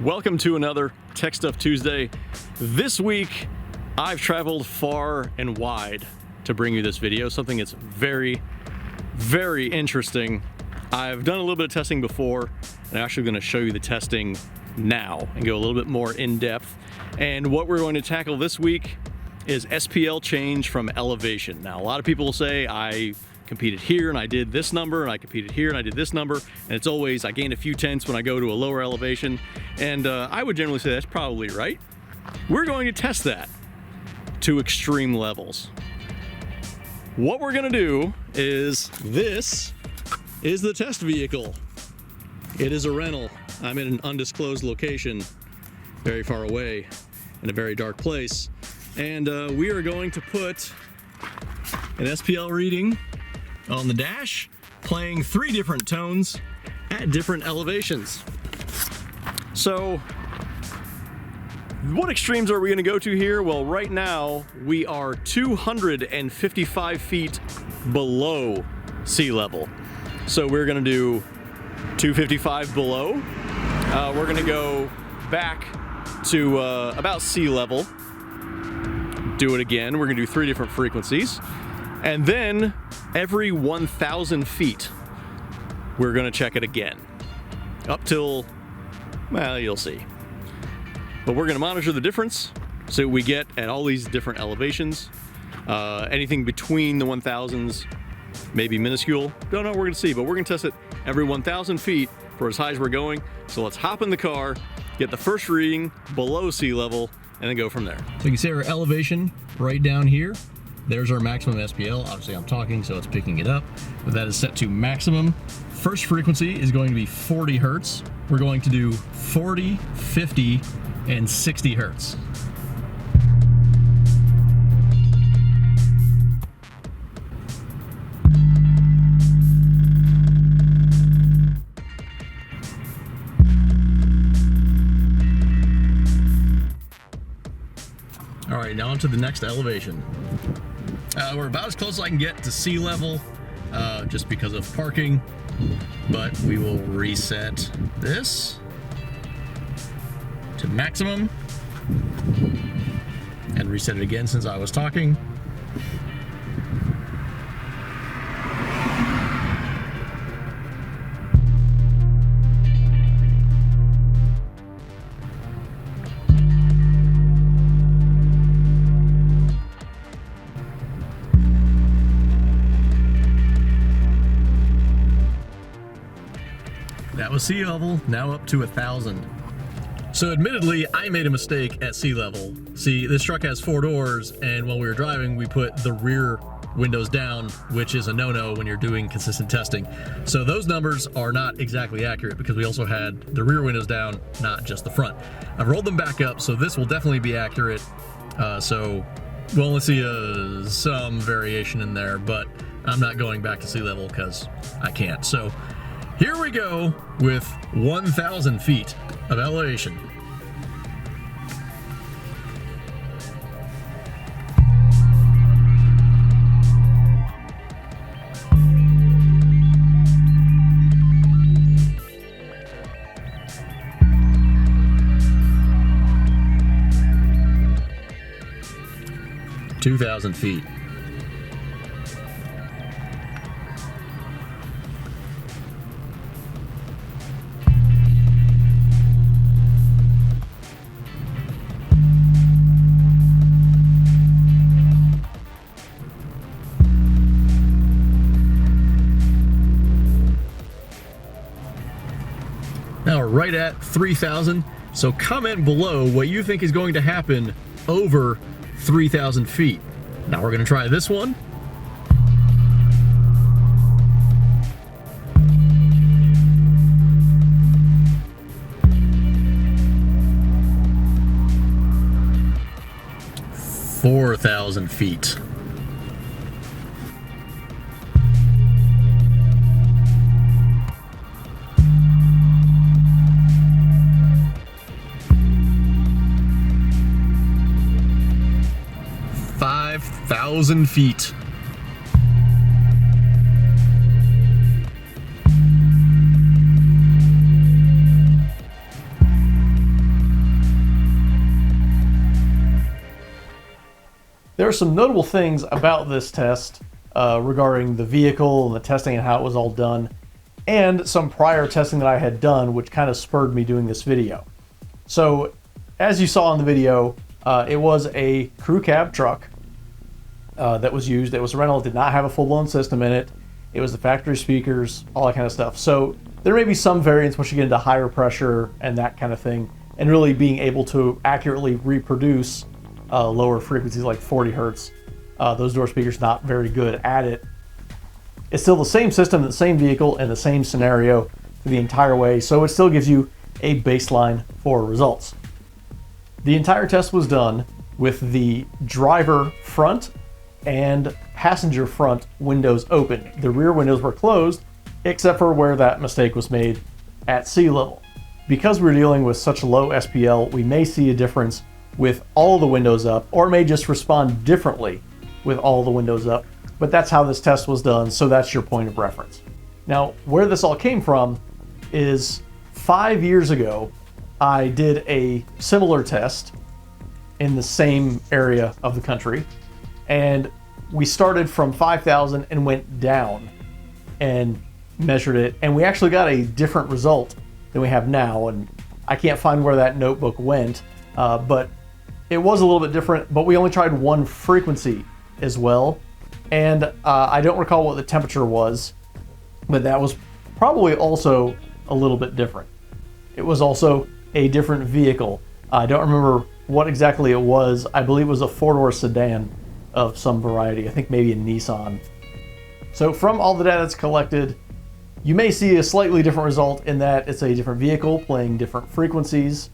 Welcome to another Tech Stuff Tuesday. This week, I've traveled far and wide to bring you this video, something that's very, very interesting. I've done a little bit of testing before, and I'm actually going to show you the testing now and go a little bit more in depth. And what we're going to tackle this week is SPL change from elevation. Now, a lot of people will say, I competed here and I did this number, and I competed here and I did this number, and it's always I gained a few tenths when I go to a lower elevation, and I would generally say that's probably right. We're going to test that to extreme levels. What we're going to do is, this is the test vehicle. It is a rental. I'm in an undisclosed location very far away in a very dark place, and we are going to put an SPL reading on the dash, playing 3 different tones at different elevations. So, what extremes are we going to go to here? Well, right now we are 255 feet below sea level. So we're going to do 255 below. We're going to go back to about sea level. Do it again. We're going to do 3 different frequencies. And then every 1,000 feet, we're going to check it again. Up till, well, you'll see. But we're going to monitor the difference, so we get at all these different elevations. Anything between the 1,000s, maybe minuscule. Don't know what we're going to see, but we're going to test it every 1,000 feet for as high as we're going. So let's hop in the car, get the first reading below sea level, and then go from there. So you can see our elevation right down here. There's our maximum SPL. Obviously I'm talking, so it's picking it up, but that is set to maximum. First frequency is going to be 40 hertz. We're going to do 40, 50, and 60 hertz. All right, now on to the next elevation. We're about as close as I can get to sea level, just because of parking, but we will reset this to maximum and reset it again since I was talking. That was sea level, now up to 1,000. So admittedly, I made a mistake at sea level. See, this truck has 4 doors, and while we were driving, we put the rear windows down, which is a no-no when you're doing consistent testing. So those numbers are not exactly accurate because we also had the rear windows down, not just the front. I've rolled them back up, so this will definitely be accurate. So we'll only see some variation in there, but I'm not going back to sea level because I can't. So here we go with 1,000 feet of elevation. (2,000 feet). Now we're right at 3,000, so comment below what you think is going to happen over 3,000 feet. Now we're going to try this one. (4,000 feet). (5,000 feet). There are some notable things about this test regarding the vehicle and the testing and how it was all done, and some prior testing that I had done, which kind of spurred me doing this video. So, as you saw in the video, it was a crew cab truck that was used. It was a rental. It did not have a full-blown system in it. It was the factory speakers, all that kind of stuff. So there may be some variance once you get into higher pressure and that kind of thing, and really being able to accurately reproduce lower frequencies like 40 hertz. Those door speakers not very good at it. It's still the same system, the same vehicle, and the same scenario for the entire way, so it still gives you a baseline for results. The entire test was done with the driver front and passenger front windows open. The rear windows were closed, except for where that mistake was made at sea level. Because we're dealing with such low SPL, we may see a difference with all the windows up, or it may just respond differently with all the windows up, but that's how this test was done, so that's your point of reference. Now, where this all came from is 5 years ago, I did a similar test in the same area of the country, and we started from 5,000 and went down and measured it, and we actually got a different result than we have now, and I can't find where that notebook went, but it was a little bit different, but we only tried one frequency as well, and I don't recall what the temperature was, but that was probably also a little bit different. It was also a different vehicle. I don't remember what exactly it was. I believe it was a four-door sedan of some variety. I think maybe a Nissan. So from all the data that's collected, you may see a slightly different result in that it's a different vehicle playing different frequencies,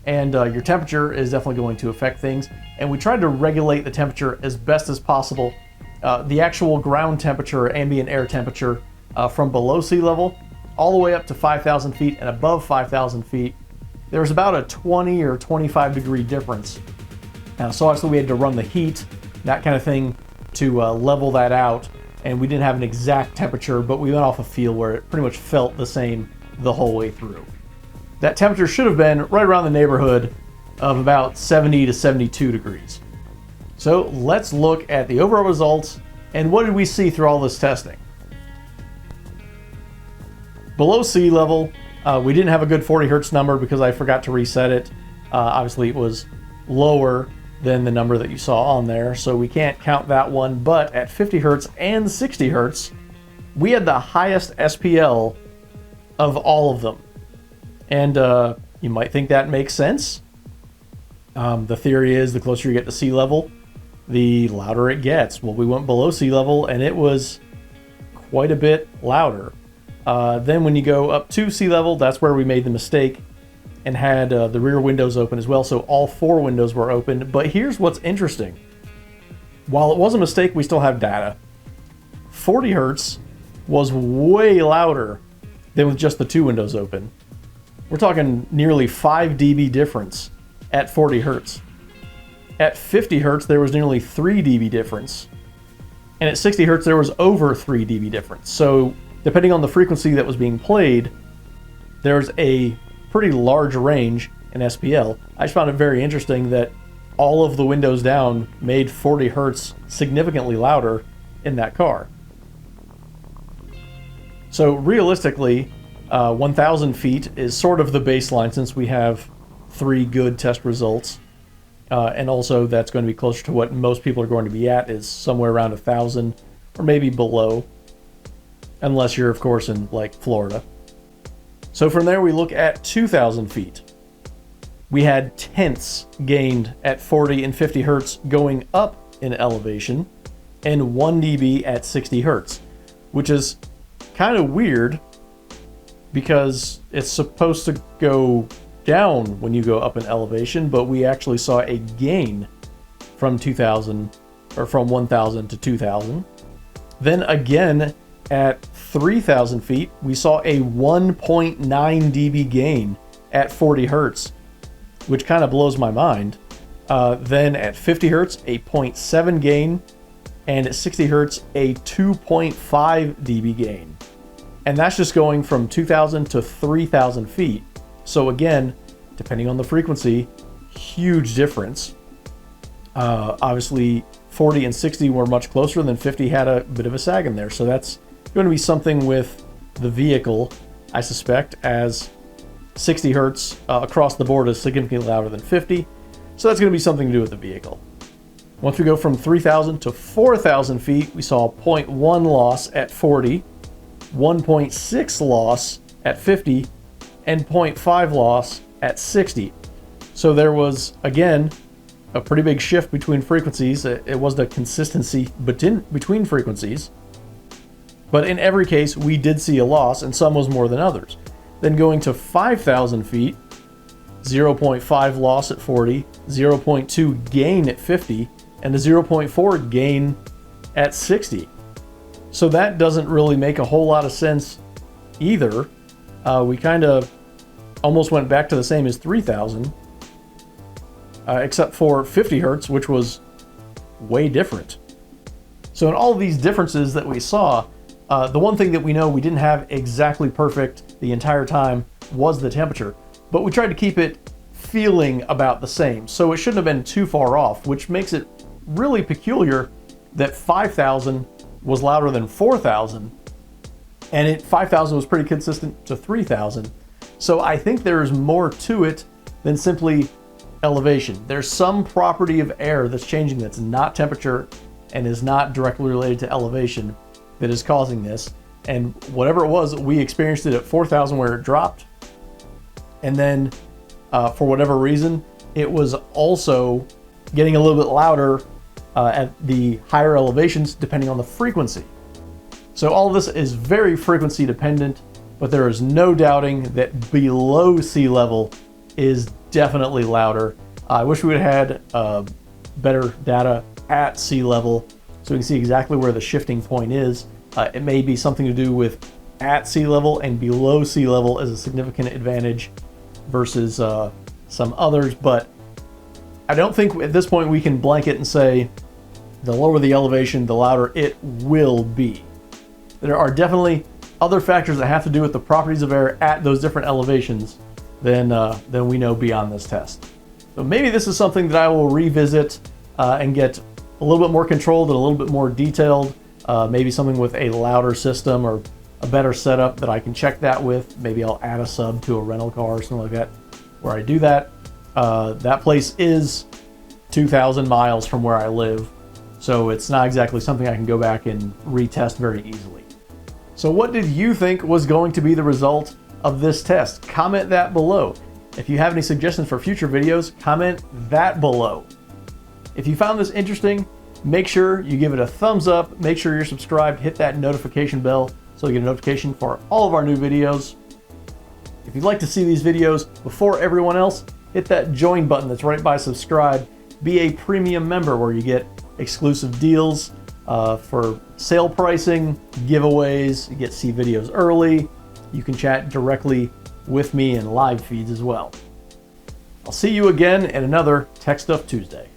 and your temperature is definitely going to affect things. And we tried to regulate the temperature as best as possible. The actual ground temperature, ambient air temperature, from below sea level all the way up to 5,000 feet and above 5,000 feet, there's about a 20 or 25 degree difference. So obviously we had to run the heat, that kind of thing, to level that out, and we didn't have an exact temperature, but we went off a feel where it pretty much felt the same the whole way through. That temperature should have been right around the neighborhood of about 70 to 72 degrees. So let's look at the overall results and what did we see through all this testing. Below sea level, we didn't have a good 40 hertz number because I forgot to reset it. Obviously it was lower than the number that you saw on there, so we can't count that one, but at 50 hertz and 60 hertz, we had the highest SPL of all of them. And you might think that makes sense. The theory is the closer you get to sea level, the louder it gets. Well, we went below sea level and it was quite a bit louder. Then when you go up to sea level, that's where we made the mistake and had the rear windows open as well, so all four windows were open. But here's what's interesting. While it was a mistake, we still have data. 40 hertz was way louder than with just the two windows open. We're talking nearly 5 dB difference at 40 hertz. At 50 hertz, there was nearly 3 dB difference. And at 60 hertz, there was over 3 dB difference. So depending on the frequency that was being played, there's a pretty large range in SPL. I just found it very interesting that all of the windows down made 40 hertz significantly louder in that car. So realistically, 1,000 feet is sort of the baseline since we have 3 good test results. And also that's going to be closer to what most people are going to be at, is somewhere around 1,000 or maybe below. Unless you're, of course, in like Florida. So from there we look at 2,000 feet. We had tenths gained at 40 and 50 hertz going up in elevation, and 1 dB at 60 hertz, which is kind of weird because it's supposed to go down when you go up in elevation, but we actually saw a gain from 2,000 or from 1,000 to 2,000. Then again, at 3,000 feet, we saw a 1.9 dB gain at 40 hertz, which kind of blows my mind. Then at 50 hertz, a 0.7 gain, and at 60 hertz, a 2.5 dB gain. And that's just going from 2,000 to 3,000 feet. So again, depending on the frequency, huge difference. Obviously, 40 and 60 were much closer, and then 50 had a bit of a sag in there. So that's going to be something with the vehicle, I suspect, as 60 hertz across the board is significantly louder than 50. So that's going to be something to do with the vehicle. Once we go from 3,000 to 4,000 feet, we saw 0.1 loss at 40, 1.6 loss at 50, and 0.5 loss at 60. So there was, again, a pretty big shift between frequencies. It was the consistency between frequencies. But in every case, we did see a loss, and some was more than others. Then going to 5,000 feet, 0.5 loss at 40, 0.2 gain at 50, and a 0.4 gain at 60. So that doesn't really make a whole lot of sense either. We kind of almost went back to the same as 3,000, except for 50 hertz, which was way different. So in all of these differences that we saw, the one thing that we know we didn't have exactly perfect the entire time was the temperature, but we tried to keep it feeling about the same. So it shouldn't have been too far off, which makes it really peculiar that 5,000 was louder than 4,000, and 5,000 was pretty consistent to 3,000. So I think there's more to it than simply elevation. There's some property of air that's changing that's not temperature and is not directly related to elevation that is causing this. And whatever it was, we experienced it at 4,000 where it dropped. And then for whatever reason, it was also getting a little bit louder at the higher elevations depending on the frequency. So all of this is very frequency dependent, but there is no doubting that below sea level is definitely louder. I wish we would have had better data at sea level so we can see exactly where the shifting point is. It may be something to do with at sea level, and below sea level is a significant advantage versus some others, but I don't think at this point we can blanket and say the lower the elevation, the louder it will be. There are definitely other factors that have to do with the properties of air at those different elevations than we know beyond this test. So maybe this is something that I will revisit and get a little bit more controlled and a little bit more detailed. Maybe something with a louder system or a better setup that I can check that with. Maybe I'll add a sub to a rental car or something like that where I do that. That place is 2,000 miles from where I live, so it's not exactly something I can go back and retest very easily. So what did you think was going to be the result of this test? Comment that below. If you have any suggestions for future videos, comment that below. If you found this interesting, make sure you give it a thumbs up, make sure you're subscribed, hit that notification bell so you get a notification for all of our new videos. If you'd like to see these videos before everyone else, hit that join button that's right by subscribe. Be a premium member where you get exclusive deals for sale pricing, giveaways, you get to see videos early. You can chat directly with me in live feeds as well. I'll see you again in another Tech Stuff Tuesday.